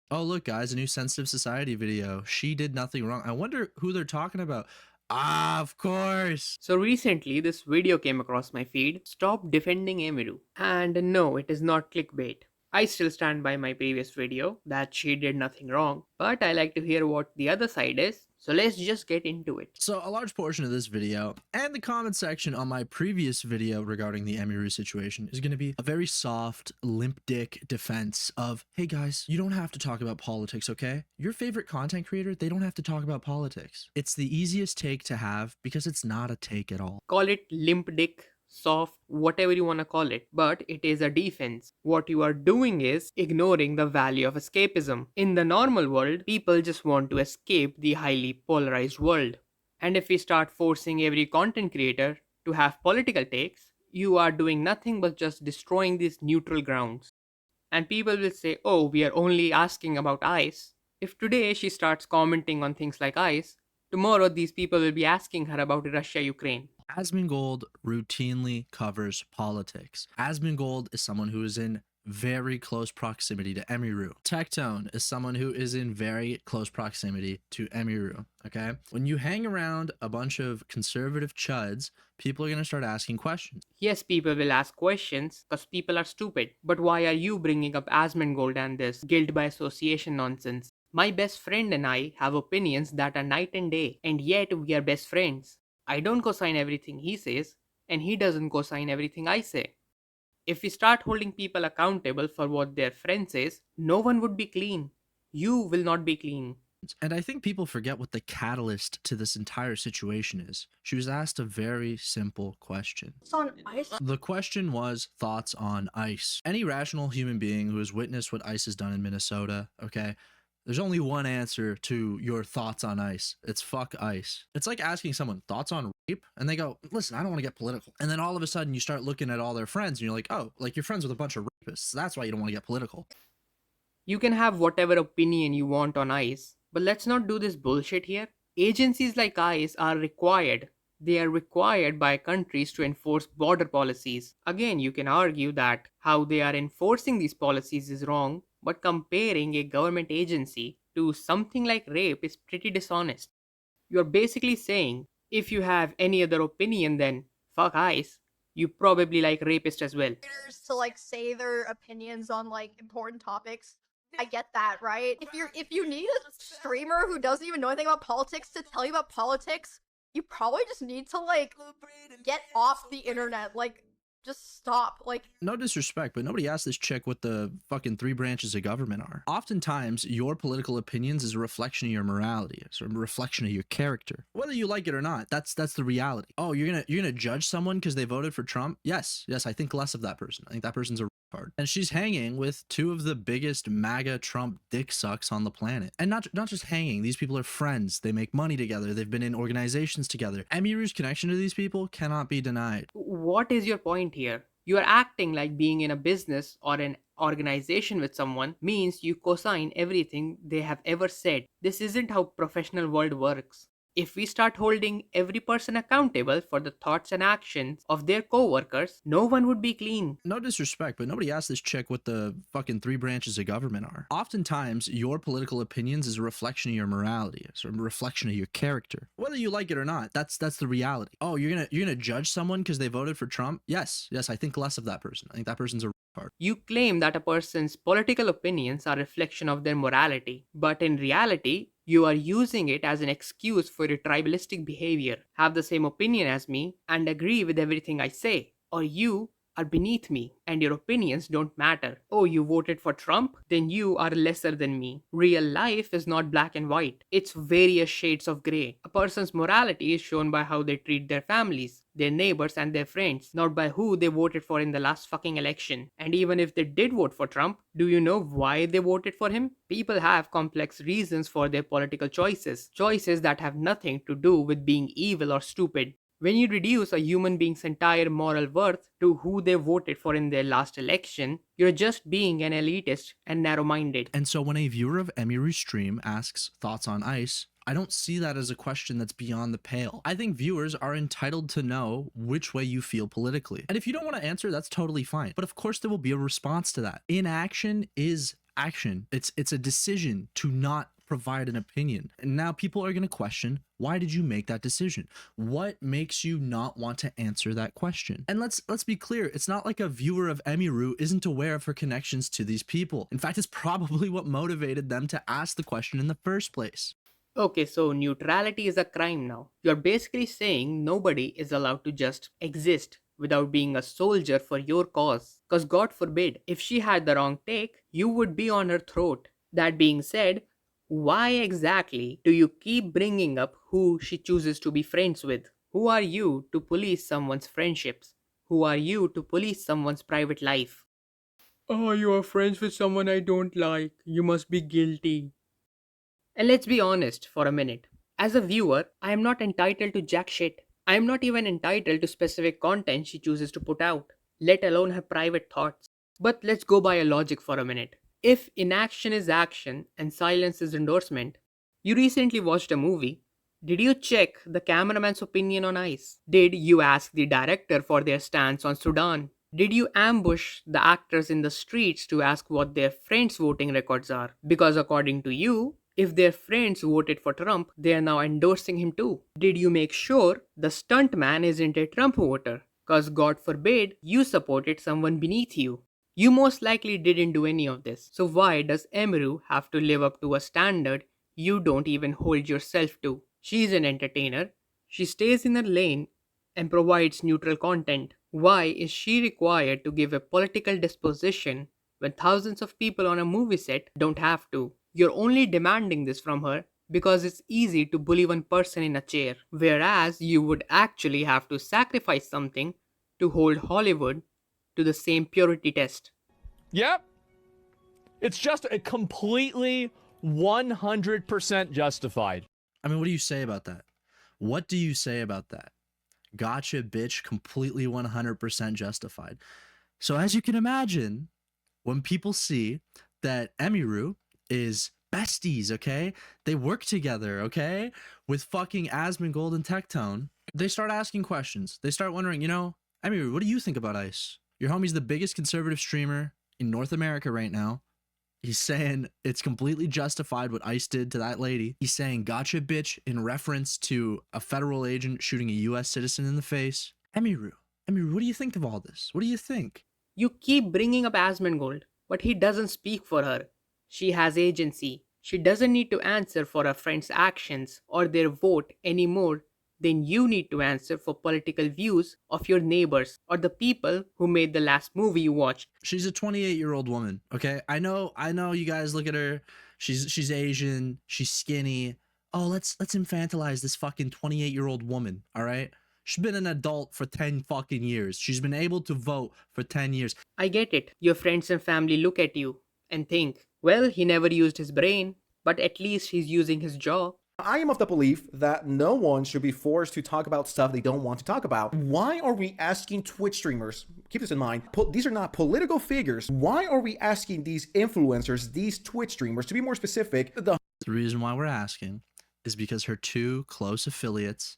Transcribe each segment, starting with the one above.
Oh, look, guys, a new Sensitive Society video. She did nothing wrong. I wonder who they're talking about. Ah, of course. So recently, this video came across my feed. Stop defending Emiru. And no, it is not clickbait. I still stand by my previous video that she did nothing wrong, but I like to hear what the other side is. So let's just get into it. So a large portion of this video and the comment section on my previous video regarding the Emiru situation is going to be a very soft, limp dick defense of, hey guys, you don't have to talk about politics, okay? Your favorite content creator, they don't have to talk about politics. It's the easiest take to have because it's not a take at all. Call it limp dick, soft, whatever you want to call it, but it is a defense. What you are doing is ignoring the value of escapism. In the normal world, people just want to escape the highly polarized world. And if we start forcing every content creator to have political takes, you are doing nothing but just destroying these neutral grounds. And people will say, oh, we are only asking about ICE. If today she starts commenting on things like ICE, tomorrow these people will be asking her about Russia Ukraine. Asmongold routinely covers politics. Asmongold is someone who is in very close proximity to Emiru. Tectone is someone who is in very close proximity to Emiru, okay? When you hang around a bunch of conservative chuds, people are going to start asking questions. Yes, people will ask questions because people are stupid. But why are you bringing up Asmongold and this guilt by association nonsense? My best friend and I have opinions that are night and day, and yet we are best friends. I don't co-sign everything he says, and he doesn't co-sign everything I say. If we start holding people accountable for what their friend says, no one would be clean. You will not be clean. And I think people forget what the catalyst to this entire situation is. She was asked a very simple question. It's on ice. The question was thoughts on ICE. Any rational human being who has witnessed what ICE has done in Minnesota, okay, there's only one answer to your thoughts on ICE. It's fuck ICE. It's like asking someone thoughts on rape, and they go, listen, I don't want to get political. And then all of a sudden you start looking at all their friends and you're like, oh, like you're friends with a bunch of rapists. That's why you don't want to get political. You can have whatever opinion you want on ICE, but let's not do this bullshit here. Agencies like ICE are required. They are required by countries to enforce border policies. Again, you can argue that how they are enforcing these policies is wrong, but comparing a government agency to something like rape is pretty dishonest. You're basically saying if you have any other opinion than fuck ICE, you probably like rapist as well. To like say their opinions on like important topics. I get that, right? If you need a streamer who doesn't even know anything about politics to tell you about politics, you probably just need to like get off the internet. Like just stop. Like No disrespect, but nobody asked this chick what the fucking three branches of government are. Oftentimes, your political opinions is a reflection of your morality. It's a reflection of your character. Whether you like it or not, that's the reality. Oh, you're gonna judge someone because they voted for Trump? Yes, I think less of that person. I think that person's a retard. And she's hanging with two of the biggest MAGA Trump dick sucks on the planet. And not just hanging. These people are friends. They make money together. They've been in organizations together. Emiru's connection to these people cannot be denied. What is your point here? You are acting like being in a business or an organization with someone means you co-sign everything they have ever said. This isn't how professional world works. If we start holding every person accountable for the thoughts and actions of their co-workers, no one would be clean. No disrespect, but nobody asked this chick what the fucking three branches of government are. Oftentimes, your political opinions is a reflection of your morality. It's a reflection of your character. Whether you like it or not, that's the reality. Oh, you're gonna judge someone because they voted for Trump? Yes, I think less of that person. I think that person's a retard. You claim that a person's political opinions are a reflection of their morality, but in reality, you are using it as an excuse for your tribalistic behavior. Have the same opinion as me and agree with everything I say, or you are beneath me and your opinions don't matter. Oh, you voted for Trump? Then you are lesser than me. Real life is not black and white, it's various shades of grey. A person's morality is shown by how they treat their families, their neighbors, and their friends, not by who they voted for in the last fucking election. And even if they did vote for Trump, do you know why they voted for him? People have complex reasons for their political choices, choices that have nothing to do with being evil or stupid. When you reduce a human being's entire moral worth to who they voted for in their last election, you're just being an elitist and narrow minded. And so when a viewer of Emiru's stream asks thoughts on ICE, I don't see that as a question that's beyond the pale. I think viewers are entitled to know which way you feel politically. And if you don't want to answer, that's totally fine. But of course, there will be a response to that. Inaction is action. It's a decision to not provide an opinion. And now people are going to question, why did you make that decision? What makes you not want to answer that question? And let's be clear, it's not like a viewer of Emiru isn't aware of her connections to these people. In fact, it's probably what motivated them to ask the question in the first place. Okay, so neutrality is a crime now. You're basically saying nobody is allowed to just exist without being a soldier for your cause. Because God forbid, if she had the wrong take, you would be on her throat. That being said, why exactly do you keep bringing up who she chooses to be friends with? Who are you to police someone's friendships? Who are you to police someone's private life? Oh, you are friends with someone I don't like. You must be guilty. And let's be honest for a minute. As a viewer, I am not entitled to jack shit. I am not even entitled to specific content she chooses to put out, let alone her private thoughts. But let's go by a logic for a minute. If inaction is action and silence is endorsement, you recently watched a movie. Did you check the cameraman's opinion on ICE? Did you ask the director for their stance on Sudan? Did you ambush the actors in the streets to ask what their friends' voting records are? Because according to you, if their friends voted for Trump, they are now endorsing him too. Did you make sure the stuntman isn't a Trump voter? Because God forbid you supported someone beneath you. You most likely didn't do any of this. So why does Emiru have to live up to a standard you don't even hold yourself to? She's an entertainer. She stays in her lane and provides neutral content. Why is she required to give a political disposition when thousands of people on a movie set don't have to? You're only demanding this from her because it's easy to bully one person in a chair, whereas you would actually have to sacrifice something to hold Hollywood to the same purity test. Yep. It's just a completely 100% justified. I mean, what do you say about that? What do you say about that? Gotcha, bitch, completely 100% justified. So as you can imagine, when people see that Emiru is besties, okay? They work together, okay? With fucking Asmongold and Tectone, they start asking questions. They start wondering, Emiru, what do you think about ICE? Your homie's the biggest conservative streamer in North America right now. He's saying it's completely justified what ICE did to that lady. He's saying gotcha, bitch, in reference to a federal agent shooting a US citizen in the face. Emiru, what do you think of all this? What do you think? You keep bringing up Asmongold, but he doesn't speak for her. She has agency. She doesn't need to answer for her friends' actions or their vote any more than you need to answer for political views of your neighbors or the people who made the last movie you watched. She's a 28-year-old woman, okay? I know you guys look at her. She's Asian, she's skinny. Oh, let's infantilize this fucking 28-year-old woman, all right? She's been an adult for 10 fucking years. She's been able to vote for 10 years. I get it. Your friends and family look at you and think, well, he never used his brain, but at least he's using his jaw. I am of the belief that no one should be forced to talk about stuff they don't want to talk about. Why are we asking Twitch streamers, keep this in mind, these are not political figures. Why are we asking these influencers, these Twitch streamers, to be more specific, The reason why we're asking is because her two close affiliates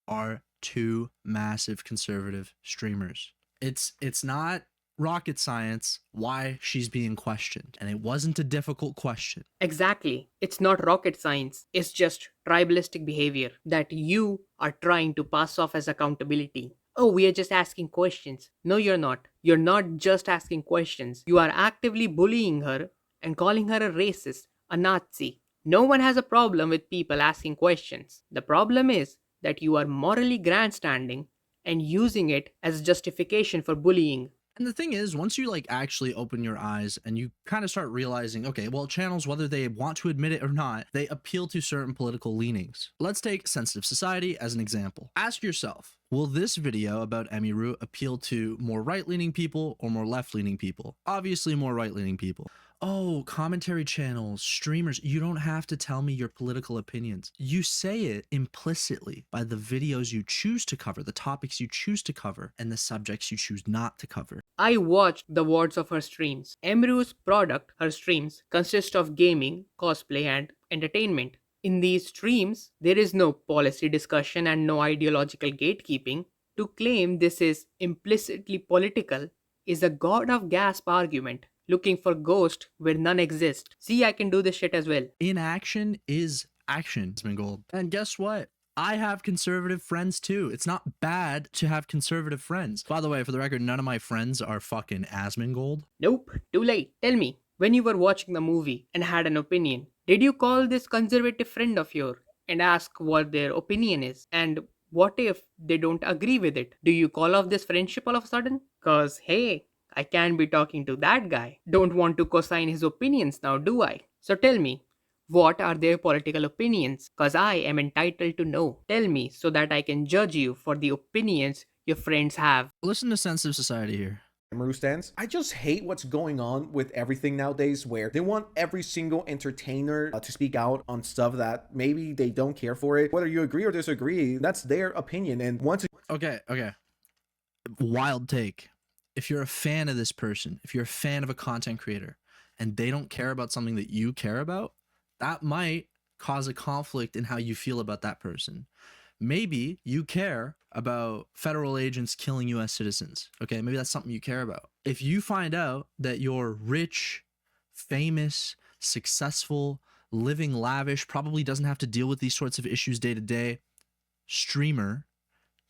are two massive conservative streamers. It's not rocket science why she's being questioned, and it wasn't a difficult question. Exactly. It's not rocket science. It's just tribalistic behavior that you are trying to pass off as accountability. Oh, we are just asking questions. No, you're not. You're not just asking questions. You are actively bullying her and calling her a racist, a Nazi. No one has a problem with people asking questions. The problem is that you are morally grandstanding and using it as justification for bullying. And the thing is, once you actually open your eyes and you kind of start realizing, okay, well, channels, whether they want to admit it or not, they appeal to certain political leanings. Let's take sensitive society as an example. Ask yourself, will this video about Emiru appeal to more right-leaning people or more left-leaning people? Obviously more right-leaning people. Oh, commentary channels, streamers, you don't have to tell me your political opinions. You say it implicitly by the videos you choose to cover, the topics you choose to cover, and the subjects you choose not to cover. I watched the words of her streams. Emiru's product, her streams, consist of gaming, cosplay, and entertainment. In these streams, there is no policy discussion and no ideological gatekeeping. To claim this is implicitly political is a god of gasp argument. looking for ghosts where none exist. See, I can do this shit as well. Inaction is action, Asmongold. And guess what? I have conservative friends too. It's not bad to have conservative friends. By the way, for the record, none of my friends are fucking Asmongold. Nope, too late. Tell me, when you were watching the movie and had an opinion, did you call this conservative friend of yours and ask what their opinion is? And what if they don't agree with it? Do you call off this friendship all of a sudden? Cause hey, I can't be talking to that guy. Don't want to cosign his opinions now, do I? So tell me, what are their political opinions? Cause I am entitled to know. Tell me so that I can judge you for the opinions your friends have. Listen to Sensitive Society here. Emiru stands. I just hate what's going on with everything nowadays where they want every single entertainer to speak out on stuff that maybe they don't care for it. Whether you agree or disagree, that's their opinion. And once Okay. Wild take. If you're a fan of this person, if you're a fan of a content creator, and they don't care about something that you care about, that might cause a conflict in how you feel about that person. Maybe you care about federal agents killing US citizens. Okay, maybe that's something you care about. If you find out that your rich, famous, successful, living lavish, probably doesn't have to deal with these sorts of issues day to day streamer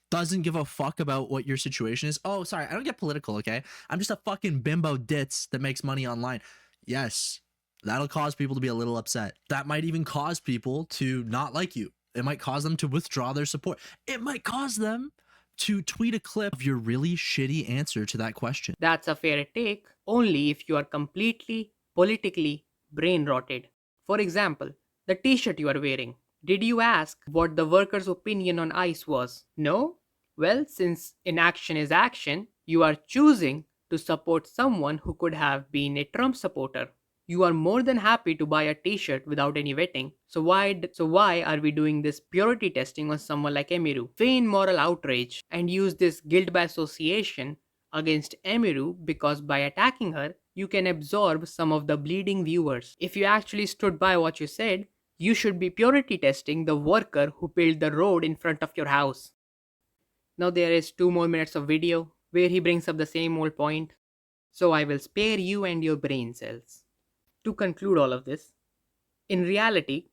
doesn't give a fuck about what your situation is. Oh, sorry, I don't get political, okay? I'm just a fucking bimbo ditz that makes money online. Yes, that'll cause people to be a little upset. That might even cause people to not like you. It might cause them to withdraw their support. It might cause them to tweet a clip of your really shitty answer to that question. That's a fair take only if you are completely politically brain rotted. For example, the t shirt you are wearing. Did you ask what the workers' opinion on ICE was? No? Well, since inaction is action, you are choosing to support someone who could have been a Trump supporter. You are more than happy to buy a t-shirt without any vetting. So why are we doing this purity testing on someone like Emiru? Feign moral outrage and use this guilt by association against Emiru because by attacking her, you can absorb some of the bleeding viewers. If you actually stood by what you said, you should be purity testing the worker who built the road in front of your house. Now there is 2 more minutes of video where he brings up the same old point. So I will spare you and your brain cells. To conclude all of this, in reality,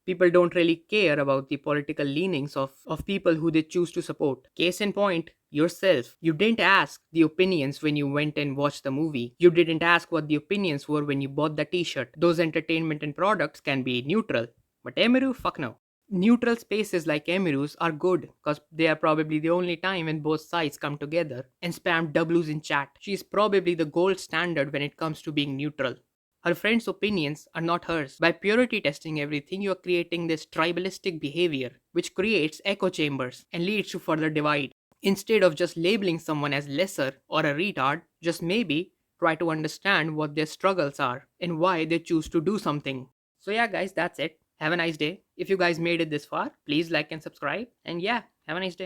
people don't really care about the political leanings of people who they choose to support. Case in point, yourself. You didn't ask the opinions when you went and watched the movie. You didn't ask what the opinions were when you bought the t-shirt. Those entertainment and products can be neutral. But Emiru, fuck no. Neutral spaces like Emiru's are good because they are probably the only time when both sides come together and spam W's in chat. She is probably the gold standard when it comes to being neutral. Her friends' opinions are not hers. By purity testing everything, you are creating this tribalistic behavior, which creates echo chambers and leads to further divide. Instead of just labeling someone as lesser or a retard, just maybe try to understand what their struggles are and why they choose to do something. So yeah guys, that's it. Have a nice day. If you guys made it this far, please like and subscribe. And yeah, have a nice day.